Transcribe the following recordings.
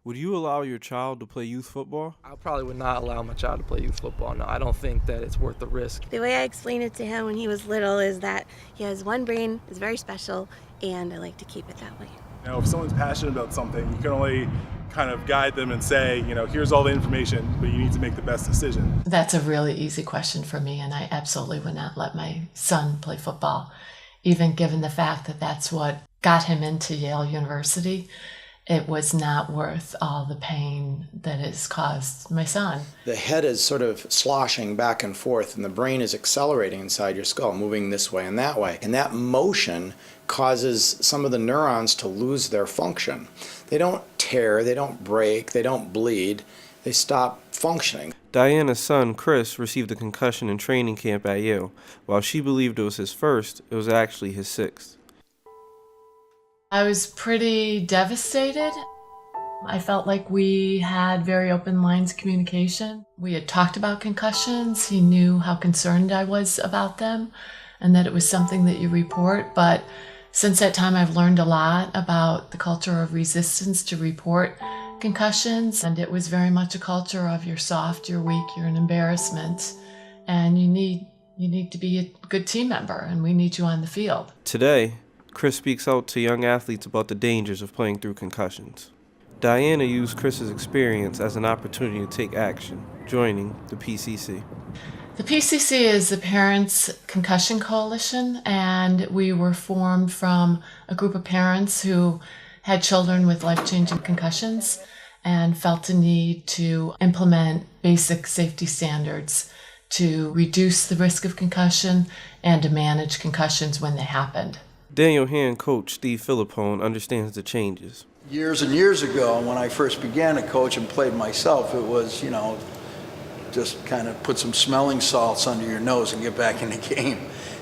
Would you allow your child to play youth football? I probably would not allow my child to play youth football. No, I don't think that it's worth the risk. The way I explained it to him when he was little is that he has one brain, is very special, and I like to keep it that way. If someone's passionate about something, you can only kind of guide them and say, here's all the information, but you need to make the best decision. That's a really easy question for me, and I absolutely would not let my son play football, even given the fact that that's what got him into Yale University. It was not worth all the pain that has caused my son. The head is sort of sloshing back and forth, and the brain is accelerating inside your skull, moving this way and that way. And that motion causes some of the neurons to lose their function. They don't tear, they don't break, they don't bleed, they stop functioning. Diana's son, Chris, received a concussion in training camp at Yale. While she believed it was his first, it was actually his sixth. I was pretty devastated. I felt like we had very open lines of communication. We had talked about concussions. He knew how concerned I was about them and that it was something that you report. But since that time, I've learned a lot about the culture of resistance to report concussions. And it was very much a culture of you're soft, you're weak, you're an embarrassment, and you need to be a good team member, and we need you on the field. Today, Chris speaks out to young athletes about the dangers of playing through concussions. Diana used Chris's experience as an opportunity to take action, joining the PCC. The PCC is the Parents Concussion Coalition, and we were formed from a group of parents who had children with life-changing concussions and felt a need to implement basic safety standards to reduce the risk of concussion and to manage concussions when they happened. Daniel Hand coach Steve Philippone understands the changes. Years and years ago, when I first began to coach and played myself, it was, just kind of put some smelling salts under your nose and get back in the game.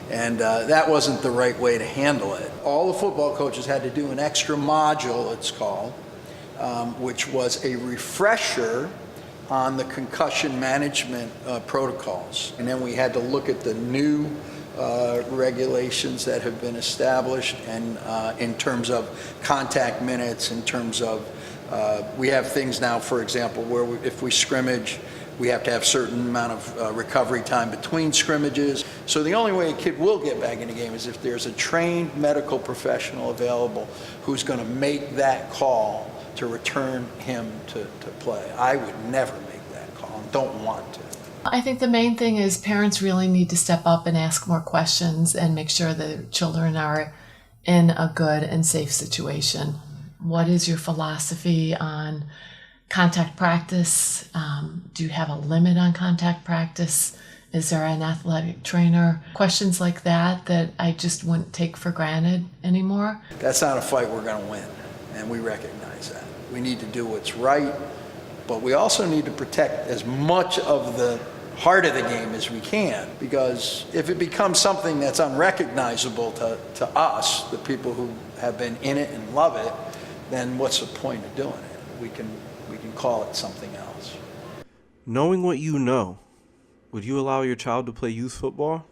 And that wasn't the right way to handle it. All the football coaches had to do an extra module, it's called, which was a refresher on the concussion management protocols. And then we had to look at the new regulations that have been established, and in terms of contact minutes, in terms of we have things now, for example, where if we scrimmage, we have to have a certain amount of recovery time between scrimmages. So the only way a kid will get back in the game is if there's a trained medical professional available who's going to make that call to return him to play. I would never make that call and don't want to. I think the main thing is parents really need to step up and ask more questions and make sure that children are in a good and safe situation. What is your philosophy on contact practice? Do you have a limit on contact practice? Is there an athletic trainer? Questions like that I just wouldn't take for granted anymore. That's not a fight we're going to win, and we recognize that. We need to do what's right, but we also need to protect as much of the heart of the game as we can, because if it becomes something that's unrecognizable to us, the people who have been in it and love it, then what's the point of doing it? We can call it something else. Knowing what you know, would you allow your child to play youth football?